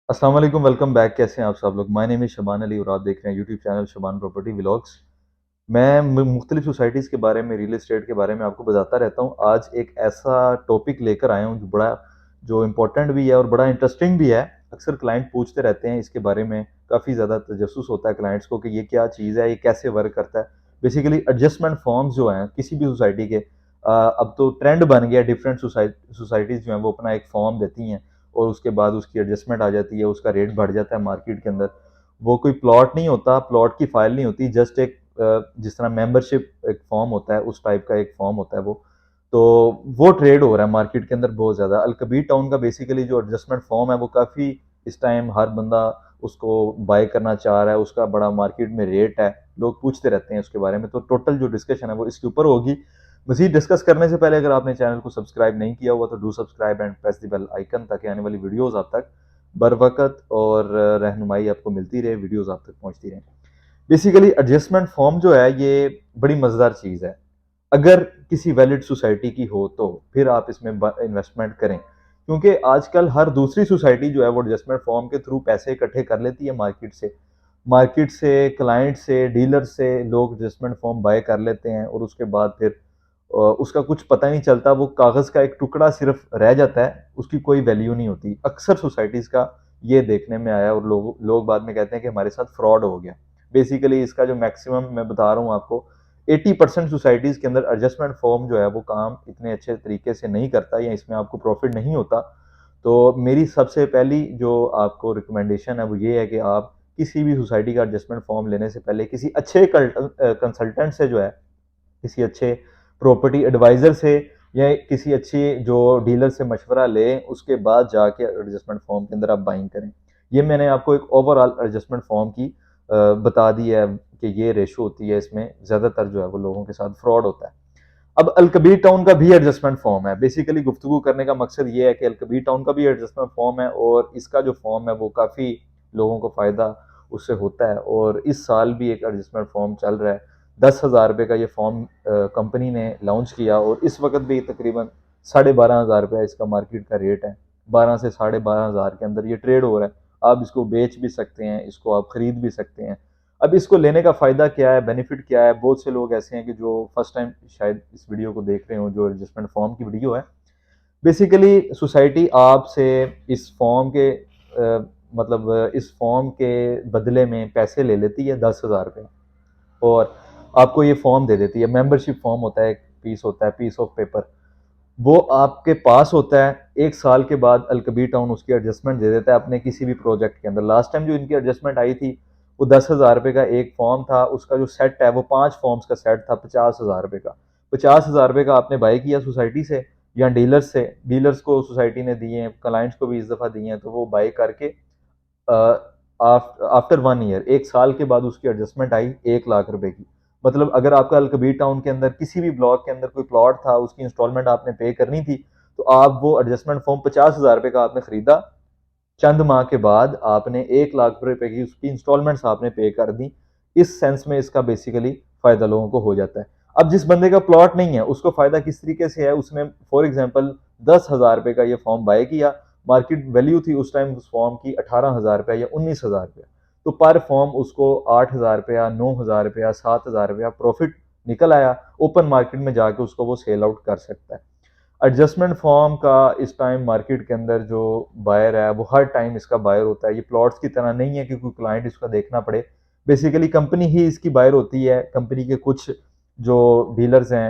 अस्सलाम वालेकुम, welcome back. कैसे हैं आप सब लोग? My name is Shaban Ali और आप देख रहे हैं YouTube channel Shaban property vlogs. मैं मुख्तलिफ सोसाइटीज़ के बारे में, रियल एस्टेट के बारे में आपको बताता रहता हूँ। आज एक ऐसा टॉपिक लेकर आया हूँ जो इम्पोर्टेंट भी है और बड़ा इंटरेस्टिंग भी है। अक्सर क्लाइंट पूछते रहते हैं इसके बारे में, काफ़ी ज़्यादा तजस्सुस होता है क्लाइंट्स को कि ये क्या चीज़ है, ये कैसे वर्क करता है। बेसिकली एडजस्टमेंट फॉर्म्स जो हैं किसी भी सोसाइटी के, अब तो ट्रेंड बन गया। डिफरेंट सोसाइटीज़ जो हैं वो अपना एक फॉर्म देती हैं और उसके बाद उसकी एडजस्टमेंट आ जाती है, उसका रेट बढ़ जाता है मार्केट के अंदर। वो कोई प्लॉट नहीं होता, प्लॉट की फाइल नहीं होती, जस्ट एक जिस तरह मेंबरशिप एक फॉर्म होता है उस टाइप का एक फॉर्म होता है वो। तो वो ट्रेड हो रहा है मार्केट के अंदर बहुत ज़्यादा। अलकबीर टाउन का बेसिकली जो एडजस्टमेंट फॉर्म है वो काफ़ी इस टाइम हर बंदा उसको बाय करना चाह रहा है, उसका बड़ा मार्केट में रेट है, लोग पूछते रहते हैं उसके बारे में। तो टोटल जो डिस्कशन है वो इसके ऊपर होगी। मज़ीद डिस्कस करने से पहले अगर आपने चैनल को सब्सक्राइब नहीं किया हुआ तो do subscribe and press the bell icon, ताकि आने वाली वीडियोस आप तक बर वक्त और रहनुमाई आपको मिलती रहे, वीडियोस आप तक पहुंचती रहे। बेसिकली एडजस्टमेंट फॉर्म जो है ये बड़ी मज़ेदार चीज़ है। अगर किसी वैलिड सोसाइटी की हो तो फिर आप इसमें इन्वेस्टमेंट करें, क्योंकि आजकल हर दूसरी सोसाइटी जो है वो एडजस्टमेंट फॉर्म के थ्रू पैसे इकट्ठे कर लेती है मार्केट से क्लाइंट से, डीलर से लोग एडजस्टमेंट फॉर्म बाय कर लेते हैं और उसके बाद फिर उसका कुछ पता नहीं चलता, वो कागज़ का एक टुकड़ा सिर्फ रह जाता है, उसकी कोई वैल्यू नहीं होती। अक्सर सोसाइटीज़ का ये देखने में आया और लोग बाद में कहते हैं कि हमारे साथ फ्रॉड हो गया। बेसिकली इसका जो मैक्सिमम मैं बता रहा हूँ आपको, 80% सोसाइटीज़ के अंदर एडजस्टमेंट फॉर्म जो है वो काम इतने अच्छे तरीके से नहीं करता या इसमें आपको प्रॉफिट नहीं होता। तो मेरी सबसे पहली जो आपको रिकमेंडेशन है वो ये है कि आप किसी भी सोसाइटी का एडजस्टमेंट फॉर्म लेने से पहले किसी अच्छे कंसल्टेंट से जो है, किसी अच्छे प्रॉपर्टी एडवाइजर से या किसी अच्छी जो डीलर से मशवरा लें, उसके बाद जाके एडजस्टमेंट फॉर्म के अंदर आप बाइंग करें। ये मैंने आपको एक ओवरऑल एडजस्टमेंट फॉर्म की बता दी है कि ये रेशो होती है, इसमें ज़्यादातर जो है वो लोगों के साथ फ्रॉड होता है। अब अलकबीर टाउन का भी एडजस्टमेंट फॉर्म है। बेसिकली गुफ्तगू करने का मकसद ये है कि अलकबीर टाउन का भी एडजस्टमेंट फॉर्म है और इसका जो फॉर्म है वो काफ़ी लोगों को फ़ायदा उससे होता है। और इस साल भी एक एडजस्टमेंट फॉर्म चल रहा है। 10,000 रुपये का ये फॉर्म कंपनी ने लॉन्च किया और इस वक्त भी तकरीबन 12,500 रुपया इसका मार्केट का रेट है। 12 से 12,500 के अंदर ये ट्रेड हो रहा है। आप इसको बेच भी सकते हैं, इसको आप खरीद भी सकते हैं। अब इसको लेने का फ़ायदा क्या है, बेनिफिट क्या है? बहुत से लोग ऐसे हैं कि जो फर्स्ट टाइम शायद इस वीडियो को देख रहे हो, जो एडजस्टमेंट फॉर्म की वीडियो है। बेसिकली सोसाइटी आपसे इस फॉर्म के मतलब इस फॉर्म के बदले में पैसे ले लेती है 10,000 रुपये और आपको ये फॉर्म दे देती है। मेंबरशिप फॉर्म होता है, एक पीस होता है, पीस ऑफ पेपर। वो आपके पास होता है। 1 साल के बाद अलकबीर टाउन उसकी एडजस्टमेंट दे देता है अपने किसी भी प्रोजेक्ट के अंदर। लास्ट टाइम जो इनकी एडजस्टमेंट आई थी वो 10,000 रुपये का एक फॉर्म था, उसका जो सेट है वो 5 फॉर्म्स का सेट था 50,000 रुपये का। 50,000 रुपये का आपने बाय किया सोसाइटी से या डीलर्स से, डीलर्स को सोसाइटी ने दिए हैं, क्लाइंट्स को भी इस दफ़ा दिए हैं, तो वो बाय करके आफ्टर 1 ईयर, 1 साल के बाद उसकी एडजस्टमेंट आई 1 लाख रुपए की। मतलब अगर आपका अलकबीर टाउन के अंदर किसी भी ब्लॉक के अंदर कोई प्लॉट था, उसकी इंस्टॉलमेंट आपने पे करनी थी, तो आप वो एडजस्टमेंट फॉर्म 50,000 रुपये का आपने खरीदा। चंद माह के बाद आपने 1 लाख रुपए की उसकी इंस्टॉलमेंट्स आपने पे कर दी। इस सेंस में इसका बेसिकली फायदा लोगों को हो जाता है। अब जिस बंदे का प्लॉट नहीं है उसको फायदा किस तरीके से है, उसने फॉर एग्जाम्पल 10,000 रुपये का ये फॉर्म बाय किया। मार्केट वैल्यू थी उस टाइम उस फॉर्म की 18,000 रुपया या 19,000 रुपया। तो पर फॉर्म उसको 8,000 रुपया, 9,000 रुपया, 7,000 रुपया प्रॉफिट निकल आया। ओपन मार्केट में जाके उसको वो सेल आउट कर सकता है। एडजस्टमेंट फॉर्म का इस टाइम मार्केट के अंदर जो बायर है वो हर टाइम इसका बायर होता है। ये प्लॉट्स की तरह नहीं है कि कोई क्लाइंट इसका देखना पड़े। बेसिकली कंपनी ही इसकी बायर होती है। कंपनी के कुछ जो डीलर्स हैं,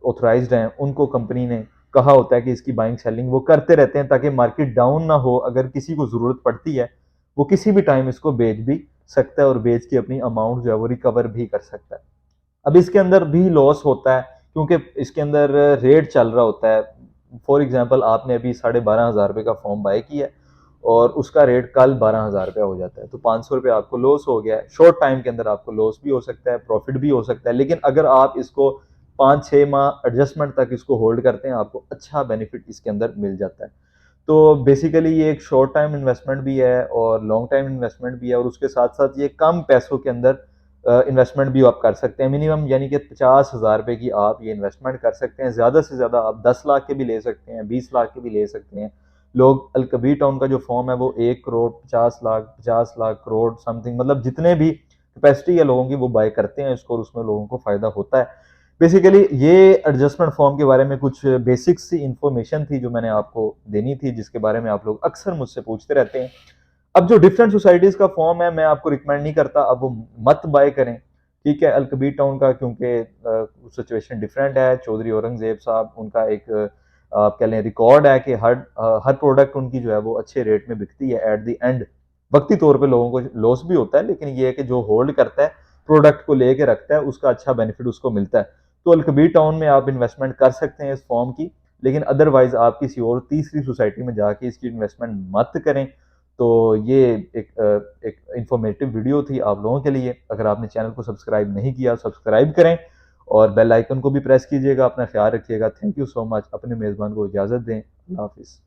ऑथराइज्ड हैं, उनको कंपनी ने कहा होता है कि इसकी बाइंग सेलिंग वो करते रहते हैं ताकि मार्केट डाउन ना हो। अगर किसी को ज़रूरत पड़ती है वो किसी भी टाइम इसको बेच भी सकता है और बेच के अपनी अमाउंट जो है वो रिकवर भी कर सकता है। अब इसके अंदर भी लॉस होता है क्योंकि इसके अंदर रेट चल रहा होता है। फॉर एग्जांपल आपने अभी 12,500 रुपये का फॉर्म बाय किया है और उसका रेट कल 12,000 रुपया हो जाता है, तो 500 रुपये आपको लॉस हो गया है। शॉर्ट टाइम के अंदर आपको लॉस भी हो सकता है, प्रॉफिट भी हो सकता है, लेकिन अगर आप इसको 5-6 माह एडजस्टमेंट तक इसको होल्ड करते हैं आपको अच्छा बेनिफिट इसके अंदर मिल जाता है। तो बेसिकली ये एक शॉर्ट टाइम इन्वेस्टमेंट भी है और लॉन्ग टाइम इन्वेस्टमेंट भी है और उसके साथ साथ ये कम पैसों के अंदर इन्वेस्टमेंट भी आप कर सकते हैं। मिनिमम यानी कि 50,000 रुपये की आप ये इन्वेस्टमेंट कर सकते हैं। ज़्यादा से ज़्यादा आप 10 लाख के भी ले सकते हैं, 20 लाख के भी ले सकते हैं। लोग अलकबीर टाउन का जो फॉर्म है वो 1 करोड़ 50 लाख 50 लाख करोड़ समथिंग, मतलब जितने भी कैपेसिटी है लोगों की वो बाय करते हैं इसको और उसमें लोगों को फायदा होता है। बेसिकली ये एडजस्टमेंट फॉर्म के बारे में कुछ बेसिक सी इंफॉर्मेशन थी जो मैंने आपको देनी थी, जिसके बारे में आप लोग अक्सर मुझसे पूछते रहते हैं। अब जो डिफरेंट सोसाइटीज का फॉर्म है मैं आपको रिकमेंड नहीं करता अब वो मत बाय करें, ठीक है, अलकबीर टाउन का, क्योंकि सिचुएशन डिफरेंट है। चौधरी औरंगजेब साहब उनका एक आप कह लें रिकॉर्ड है कि हर प्रोडक्ट उनकी जो है वो अच्छे रेट में बिकती है। एट द एंड वक्ती तौर पे लोगों को लॉस भी होता है, लेकिन ये है कि जो होल्ड करता है प्रोडक्ट को लेके रखता है उसका अच्छा बेनिफिट उसको मिलता है। तो अलकबीर टाउन में आप इन्वेस्टमेंट कर सकते हैं इस फॉर्म की, लेकिन अदरवाइज आप किसी और तीसरी सोसाइटी में जाके इसकी इन्वेस्टमेंट मत करें। तो ये एक इंफॉर्मेटिव वीडियो थी आप लोगों के लिए। अगर आपने चैनल को सब्सक्राइब नहीं किया सब्सक्राइब करें और बेल आइकन को भी प्रेस कीजिएगा। अपना ख्याल रखिएगा। Thank you so much. अपने मेज़बान को इजाज़त दें। अल्लाह हाफिज़।